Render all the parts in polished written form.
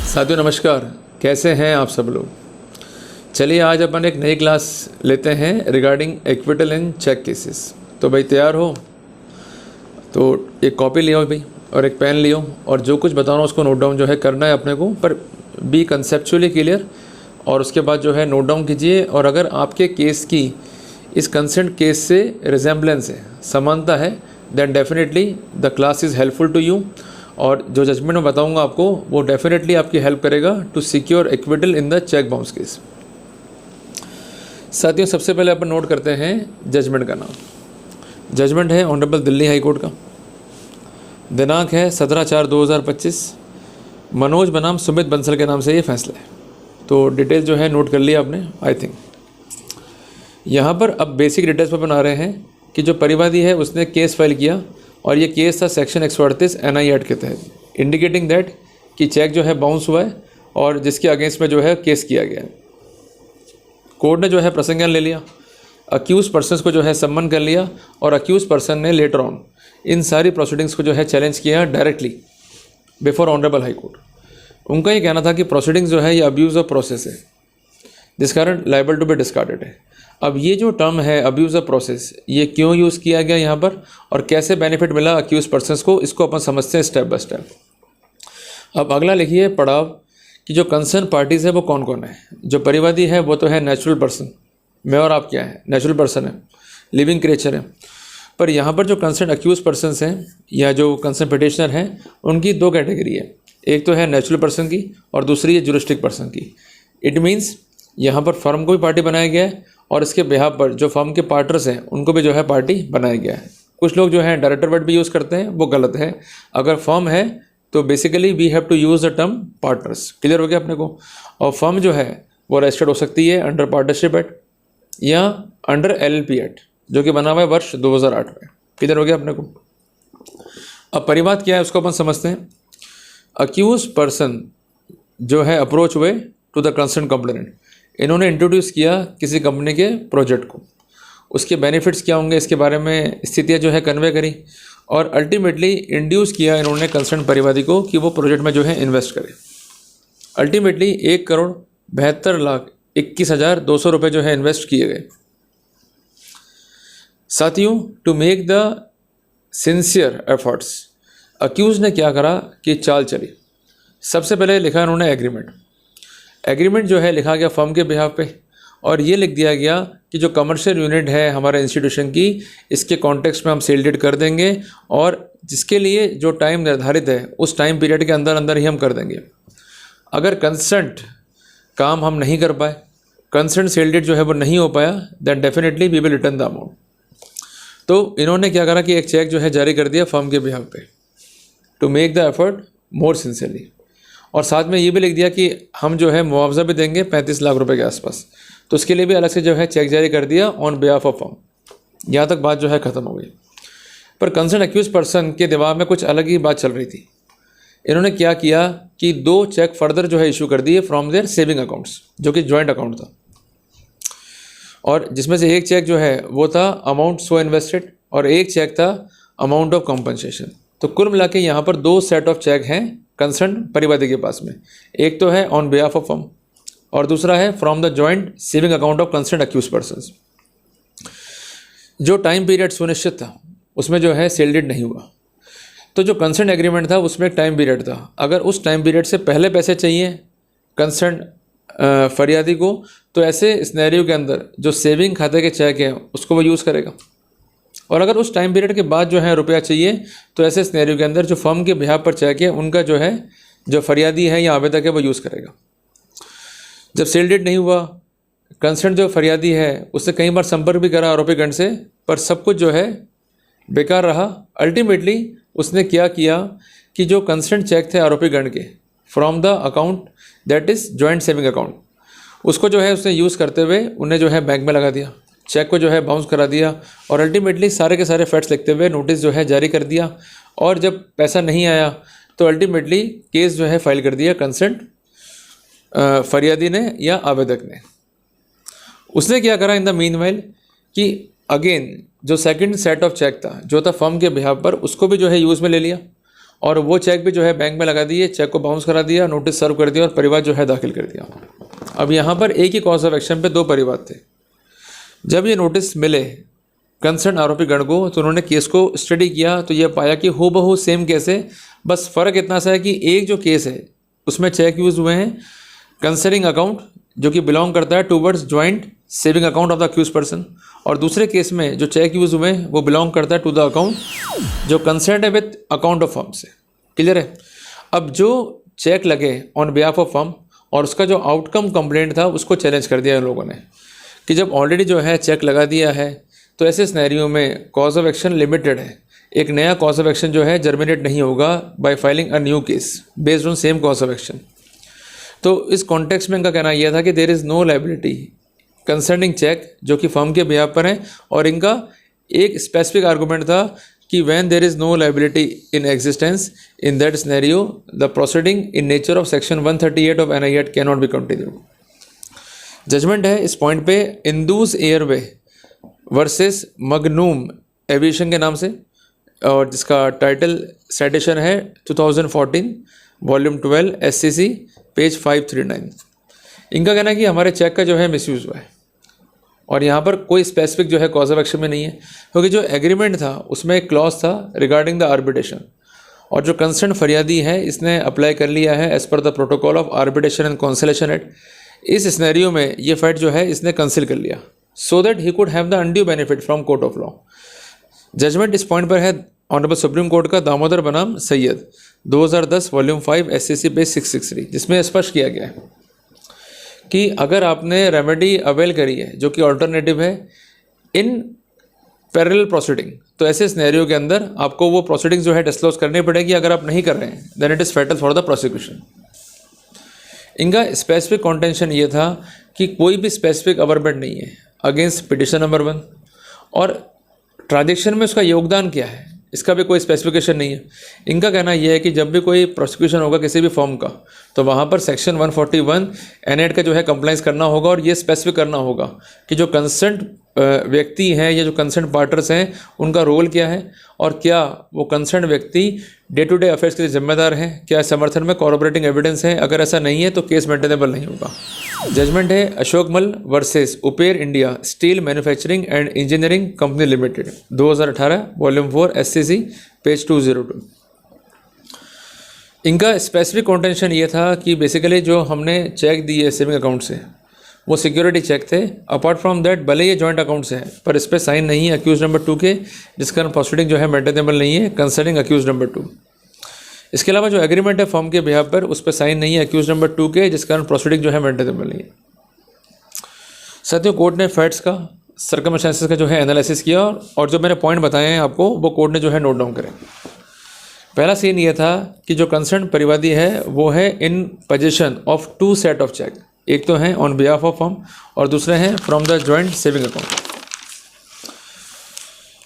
साथियों नमस्कार, कैसे हैं आप सब लोग। चलिए आज अपन एक नई क्लास लेते हैं रिगार्डिंग एक्विटल इन चेक केसेस। तो भाई तैयार हो तो एक कॉपी लियो भाई और एक पेन लियो और जो कुछ बता रहा हूँ उसको नोट डाउन जो है करना है अपने को, पर बी कंसेप्चुअली क्लियर। और उसके बाद जो है नोट डाउन कीजिए। और अगर आपके केस की इस कंसेंट केस से रिजेम्बलेंस है, समानता है, then definitely the class is helpful to you. और जो जजमेंट मैं बताऊंगा आपको वो डेफिनेटली आपकी हेल्प करेगा to secure acquittal in the cheque bounce case. साथियों सबसे पहले अपन नोट करते हैं जजमेंट का नाम। जजमेंट है ऑनरेबल दिल्ली हाई कोर्ट का। दिनांक है 17/4/2025। मनोज बनाम सुमित बंसल के नाम से ये फैसला है। तो डिटेल जो है नोट कर लिया आपने आई थिंक। यहाँ पर अब बेसिक डिटेल्स पर बना रहे हैं कि जो परिवादी है उसने केस फाइल किया और ये केस था सेक्शन 138 NI एक्ट के तहत, इंडिकेटिंग दैट कि चेक जो है बाउंस हुआ है और जिसके अगेंस्ट में जो है केस किया गया है। कोर्ट ने जो है प्रसंज्ञान ले लिया, अक्यूज पर्सन्स को जो है सम्मन कर लिया और अक्यूज पर्सन ने लेटर ऑन इन सारी प्रोसीडिंग्स को जो है चैलेंज किया directly before honourable high court. उनका ये कहना था कि प्रोसीडिंग्स जो है ये अब्यूज़ ऑफ प्रोसेस है, जिस कारण लाइबल टू बी डिस्कार्डेड है। अब ये जो टर्म है अब्यूज़ ऑफ प्रोसेस, ये क्यों यूज़ किया गया यहाँ पर और कैसे बेनिफिट मिला अक्यूज पर्सन्स को, इसको अपन समझते हैं स्टेप बाय स्टेप। अब अगला लिखिए पड़ाव कि जो कंसर्न पार्टीज़ है वो कौन कौन है। जो परिवादी है वो तो है नेचुरल पर्सन, मैं और आप क्या है, नेचुरल पर्सन है, लिविंग क्रिएचर है। पर यहाँ पर जो कंसर्न अक्यूज पर्सन्स हैं या जो कंसर्न पिटिशनर हैं उनकी दो कैटेगरी है, एक तो है नेचुरल पर्सन की और दूसरी है जुरिस्टिक पर्सन की। इट मीन्स यहाँ पर फर्म को भी पार्टी बनाया गया है और इसके बिहाफ पर जो फर्म के पार्टनर्स हैं उनको भी जो है पार्टी बनाया गया है। कुछ लोग जो है डायरेक्टर वर्ड भी यूज़ करते हैं, वो गलत है। अगर फर्म है तो basically we have to use the term partners. Clear हो गया अपने को। और फर्म जो है वो रजिस्टर्ड हो सकती है अंडर पार्टनरशिप एक्ट या अंडर LLP एक्ट जो कि बना हुआ है वर्ष 2008 में। क्लियर हो गया अपने को। अब परिवाद क्या है उसको अपन समझते हैं। अक्यूज पर्सन जो है अप्रोच हुए टू द कंसर्न कंप्लेनेंट, इन्होंने इंट्रोड्यूस किया किसी कंपनी के प्रोजेक्ट को, उसके बेनिफिट्स क्या होंगे इसके बारे में स्थितियाँ जो है कन्वे करी और अल्टीमेटली इंड्यूस किया इन्होंने कंसर्न परिवादी को कि वो प्रोजेक्ट में जो है इन्वेस्ट करे। अल्टीमेटली 1,72,21,200 रुपये जो है इन्वेस्ट किए गए। साथियों to make the sincere efforts accused ने क्या करा कि चाल चली। सबसे पहले लिखा इन्होंने एग्रीमेंट जो है लिखा गया फर्म के बिहाफ पे और ये लिख दिया गया कि जो कमर्शियल यूनिट है हमारे इंस्टीट्यूशन की, इसके कॉन्टेक्स्ट में हम सेल डीड कर देंगे और जिसके लिए जो टाइम निर्धारित है उस टाइम पीरियड के अंदर अंदर ही हम कर देंगे। अगर कंसेंट काम हम नहीं कर पाए, कंसेंट सेल डीड जो है वो नहीं हो पाया, then definitely we will return the amount. तो इन्होंने क्या करा कि एक चेक जो है जारी कर दिया फर्म के बिहाफ पे to make the effort more sincerely. और साथ में ये भी लिख दिया कि हम जो है मुआवजा भी देंगे 35 लाख रुपए के आसपास। तो उसके लिए भी अलग से जो है चेक जारी कर दिया ऑन बिहाफ ऑफ फर्म। यहाँ तक बात जो है ख़त्म हो गई। पर कंसर्न अक्यूज पर्सन के दिमाग में कुछ अलग ही बात चल रही थी। इन्होंने क्या किया कि 2 चेक फर्दर जो है इशू कर दिए फ्रॉम देयर सेविंग अकाउंट्स, जो कि जॉइंट अकाउंट था। और जिसमें से एक चेक जो है वो था अमाउंट सो इन्वेस्टेड और एक चेक था अमाउंट ऑफ कॉम्पनसेशन। तो कुल मिला के यहाँ पर 2 सेट ऑफ चेक हैं कंसर्न परिवादी के पास में। एक तो है ऑन बिहाफ ऑफ फर्म और दूसरा है from the joint saving account of concern accused persons. जो टाइम पीरियड सुनिश्चित था उसमें जो है सेल डीड नहीं हुआ। तो जो कंसर्न एग्रीमेंट था उसमें एक टाइम पीरियड था। अगर उस टाइम पीरियड से पहले पैसे चाहिए कंसर्न फरियादी को, तो ऐसे सिनेरियो के अंदर जो सेविंग खाते के चेक हैं उसको वो यूज़ करेगा। और अगर उस टाइम पीरियड के बाद जो है रुपया चाहिए, तो ऐसे सिनेरियो के अंदर जो फर्म के बिहाफ पर चेक है उनका जो है जो फरियादी है या आवेदक है वो यूज़ करेगा। जब सेल डीड नहीं हुआ, कंसर्न जो फरियादी है उससे कई बार संपर्क भी करा आरोपीगण से, पर सब कुछ जो है बेकार रहा। अल्टीमेटली उसने क्या किया कि जो कंसर्न चेक थे आरोपीगण के from the account that is joint saving account, उसको जो है उसने यूज़ करते हुए उन्हें जो है बैंक में लगा दिया, चेक को जो है बाउंस करा दिया और अल्टीमेटली सारे के सारे फैक्ट्स लिखते हुए नोटिस जो है जारी कर दिया। और जब पैसा नहीं आया तो अल्टीमेटली केस जो है फाइल कर दिया कंसर्न फरियादी ने या आवेदक ने। उसने क्या करा इन द मीनवाइल कि अगेन जो सेकंड सेट ऑफ चेक था जो था फर्म के बिहाफ पर, उसको भी जो है यूज़ में ले लिया और वो चेक भी जो है बैंक में लगा दिए, चेक को बाउंस करा दिया, नोटिस सर्व कर दिया और परिवाद जो है दाखिल कर दिया। अब यहाँ पर एक ही कॉज ऑफ एक्शन पे दो परिवाद थे। जब ये नोटिस मिले कंसर्न आरोपी गण को तो उन्होंने केस को स्टडी किया तो ये पाया कि हूबहू सेम केस है, बस फ़र्क इतना सा है कि एक जो केस है उसमें चेक यूज़ हुए हैं कंसर्निंग अकाउंट जो कि बिलोंग करता है towards joint saving account of the accused person, और दूसरे केस में जो चेक यूज़ हुए हैं वो बिलोंग करता है टू द अकाउंट जो कंसर्न है विद अकाउंट ऑफ फर्म से। क्लियर है। अब जो चेक लगे ऑन बिहाफ ऑफ फर्म और उसका जो आउटकम कंप्लेंट था उसको चैलेंज कर दिया इन लोगों ने कि जब ऑलरेडी जो है चेक लगा दिया है तो ऐसे सिनेरियो में कॉज ऑफ एक्शन लिमिटेड है, एक नया कॉज ऑफ एक्शन जो है जर्मिनेट नहीं होगा by filing a new case based on same cause of action. तो इस कॉन्टेक्स्ट में इनका कहना यह था कि there is no liability concerning cheque जो कि फर्म के बिहाफ पर है, और इनका एक स्पेसिफिक आर्गूमेंट था कि when there is no liability in existence in that scenario the proceeding in nature of section 138 of NI act can not be continued. Judgment है इस पॉइंट पे Indus Airway versus Magnum Aviation के नाम से, और जिसका टाइटल साइटेशन है 2014 volume 12 SCC page 539। इनका कहना है कि हमारे चेक का जो है मिसयूज़ हुआ है और यहाँ पर कोई स्पेसिफिक जो है कॉज ऑफ एक्शन में नहीं है, क्योंकि जो एग्रीमेंट था उसमें एक क्लॉज था रिगार्डिंग द आर्बिट्रेशन, और जो कंसर्न फरियादी है इसने अप्लाई कर लिया है as per the protocol of arbitration and conciliation act. इस सिनेरियो में ये फैक्ट जो है इसने कंसिल कर लिया so that he could have the undue benefit from court of law. Judgment इस पॉइंट पर है ऑनरेबल सुप्रीम कोर्ट का दामोदर बनाम सैयद 2010 वॉल्यूम 5 SCC पेज 663, जिसमें स्पष्ट किया गया है कि अगर आपने रेमेडी अवेल करी है जो कि ऑल्टरनेटिव है इन पैरेलल प्रोसीडिंग, तो ऐसे सिनेरियो के अंदर आपको वो प्रोसीडिंग जो है डिस्क्लोज करनी पड़ेगी। अगर आप नहीं कर रहे हैं then it is fatal for the prosecution. इनका स्पेसिफिक कॉन्टेंशन ये था कि कोई भी स्पेसिफिक अवर्मेंट नहीं है अगेंस्ट पिटिशन नंबर 1, और ट्रांजैक्शन में उसका योगदान क्या है इसका भी कोई स्पेसिफिकेशन नहीं है। इनका कहना यह है कि जब भी कोई प्रोसिक्यूशन होगा किसी भी फॉर्म का तो वहाँ पर सेक्शन 141 एनएड का जो है कंप्लाइंस करना होगा, और ये स्पेसिफिक करना होगा कि जो कंसर्न व्यक्ति हैं या जो कंसर्न पार्टनर्स हैं उनका रोल क्या है, और क्या वो कंसर्न व्यक्ति डे टू डे अफेयर्स के लिए जिम्मेदार हैं, क्या समर्थन में कॉर्पोरेटिंग एविडेंस है। अगर ऐसा नहीं है तो केस मेंटेनेबल नहीं होगा। जजमेंट है Ashokmal versus upper India steel manufacturing and engineering company limited 2018 volume 4 SCC page 202। इनका स्पेसिफिक कॉन्टेंशन ये था कि बेसिकली जो हमने चेक दिए सेविंग अकाउंट से वो सिक्योरिटी चेक थे। अपार्ट फ्रॉम दैट भले ये जॉइंट अकाउंट से है पर इस पर साइन नहीं है अक्यूज नंबर 2 के, जिसके कारण प्रोसीडिंग जो है मेंटेनेबल नहीं है कंसर्निंग अक्यूज नंबर 2। इसके अलावा जो एग्रीमेंट है फर्म के बिहाफ पर उस पर साइन नहीं है अक्यूज नंबर 2 के, जिस कारण प्रोसीडिंग जो है मेंटेनेबल नहीं है। साथियों कोर्ट ने फैक्ट्स का सर्कमस्टेंसेस का जो है एनालिसिस किया, और जो मैंने पॉइंट बताए हैं आपको वो कोर्ट ने जो है नोट डाउन करें। पहला सीन ये था कि जो कंसर्न परिवादी है वो है in position of 2 set of cheque, एक तो है ऑन बिहाफ ऑफ फर्म और दूसरे हैं from the joint saving account.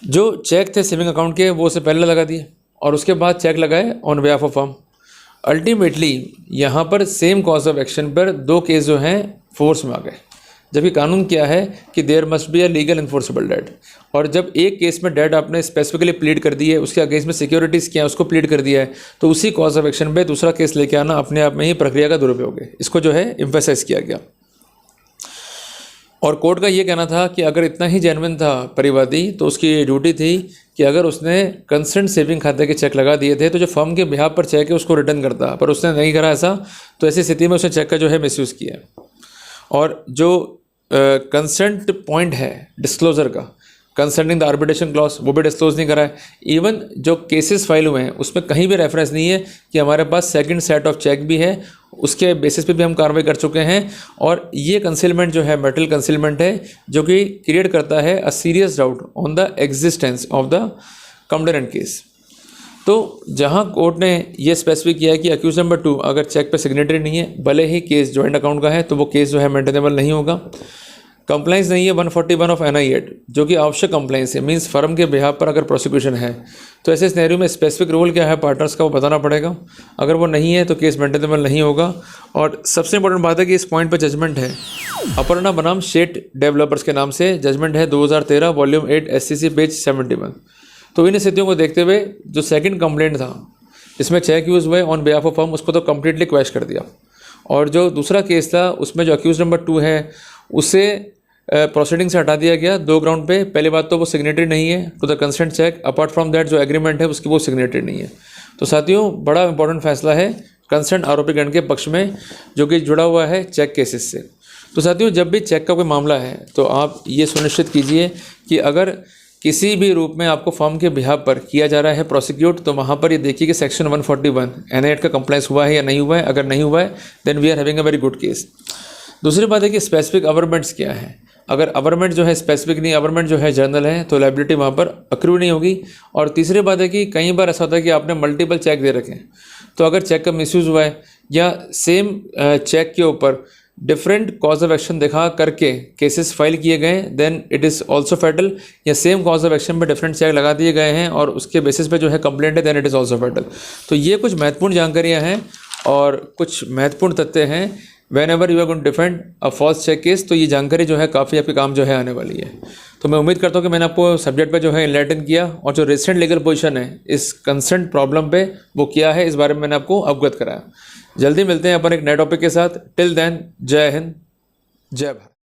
जो चेक थे सेविंग अकाउंट के वो उसे पहले लगा दिए और उसके बाद चेक लगाए on behalf of firm. Ultimately यहाँ पर सेम कॉज ऑफ एक्शन पर 2 केस जो हैं फोर्स में आ गए, जबकि कानून क्या है कि there must be a legal enforceable debt, और जब एक केस में डेट आपने स्पेसिफिकली प्लीड कर दी है, उसके अगेंस्ट में सिक्योरिटीज़ क्या है उसको प्लीड कर दिया है, तो उसी कॉज ऑफ एक्शन पे दूसरा केस लेके आना अपने आप में ही प्रक्रिया का दुरुपयोग है। इसको जो है एम्फेसाइज किया गया, और कोर्ट का ये कहना था कि अगर इतना ही जेन्युइन था परिवादी तो उसकी ड्यूटी थी कि अगर उसने कंसर्न सेविंग खाते के चेक लगा दिए थे तो जो फर्म के बिहाफ पर चेक है उसको रिटर्न करता, पर उसने नहीं करा ऐसा, तो ऐसी स्थिति में उसने चेक का जो है मिसयूज़ किया। और जो कंसेंट पॉइंट है डिस्क्लोजर का कंसर्निंग द आर्बिट्रेशन क्लॉज वो भी डिस्क्लोज नहीं करा है। इवन जो केसेस फाइल हुए हैं उसमें कहीं भी रेफरेंस नहीं है कि हमारे पास सेकंड सेट ऑफ चेक भी है, उसके बेसिस पे भी हम कार्रवाई कर चुके हैं। और ये कंसीलमेंट जो है मेटल कंसीलमेंट है जो कि क्रिएट करता है a serious doubt on the existence of the complainant case. तो जहां कोर्ट ने ये स्पेसिफिक किया है कि अक्यूज नंबर 2 अगर चेक पे सिग्नेटरी नहीं है, भले ही केस जॉइंट अकाउंट का है, तो वो केस जो है मेंटेनेबल नहीं होगा। कंप्लाइंस नहीं है 141 ऑफ एनआई एक्ट जो कि आवश्यक कंप्लाइंस है, मींस फर्म के बिहाफ पर अगर प्रोसिक्यूशन है तो ऐसे सिनेरियो में स्पेसिफिक रोल क्या है पार्टनर्स का वो बताना पड़ेगा। अगर वो नहीं है तो केस मेंटेनेबल नहीं होगा। और सबसे इंपॉर्टेंट बात है कि इस पॉइंट पर जजमेंट है अपर्णा बनाम शेट डेवलपर्स के नाम से, जजमेंट है 2013 वॉल्यूम 8 SCC पेज 71। तो इन स्थितियों को देखते हुए जो सेकंड कंप्लेंट था इसमें चेक यूज़ हुए ऑन बिहाफ ऑफ फर्म, उसको तो कम्प्लीटली क्वैश कर दिया। और जो दूसरा केस था उसमें जो अक्यूज नंबर 2 है उसे प्रोसीडिंग से हटा दिया गया 2 ग्राउंड पे। पहली बात तो वो सिग्नेटरी नहीं है to the consent cheque, apart from that जो एग्रीमेंट है उसकी वो सिग्नेटरी नहीं है। तो साथियों बड़ा इंपॉर्टेंट फैसला है कंसेंट आरोपी गण के पक्ष में जो कि जुड़ा हुआ है चेक केसेस से। तो साथियों जब भी चेक का कोई मामला है तो आप ये सुनिश्चित कीजिए कि अगर किसी भी रूप में आपको फर्म के बिहाफ पर किया जा रहा है प्रोसिक्यूट, तो वहाँ पर ये देखिए कि सेक्शन 141 एनआई एक्ट का कंप्लाइंस हुआ है या नहीं हुआ है। अगर नहीं हुआ है then we are having a very good case. दूसरी बात है कि स्पेसिफिक अवरमेंट्स क्या है। अगर अवरमेंट जो है स्पेसिफिक नहीं, अवरमेंट जो है जनरल है, तो लायबिलिटी वहाँ पर अक्रू नहीं होगी। और तीसरी बात है कि कई बार ऐसा होता है कि आपने मल्टीपल चेक दे रखे हैं, तो अगर चेक का मिसयूज़ हुआ है या सेम चेक के ऊपर डिफरेंट कॉज ऑफ एक्शन दिखा करके केसेस फाइल किए गए then it is also fatal, या सेम कॉज ऑफ एक्शन पे डिफरेंट चेक लगा दिए गए हैं और उसके बेसिस पे जो है कंप्लेंट है then it is also fatal. तो ये कुछ महत्वपूर्ण जानकारियाँ हैं और कुछ महत्वपूर्ण तथ्य हैं whenever you are going to defend a false cheque case. तो ये जानकारी जो है काफ़ी आपके काम जो है आने वाली है। तो मैं उम्मीद करता हूँ कि मैंने आपको सब्जेक्ट पे जो है इनलाइटन किया और जो रिसेंट लीगल पोजीशन है इस कंसेंट प्रॉब्लम पे वो क्या है इस बारे में मैंने आपको अवगत कराया। जल्दी मिलते हैं अपन एक नए टॉपिक के साथ। टिल देन जय हिंद जय भारत।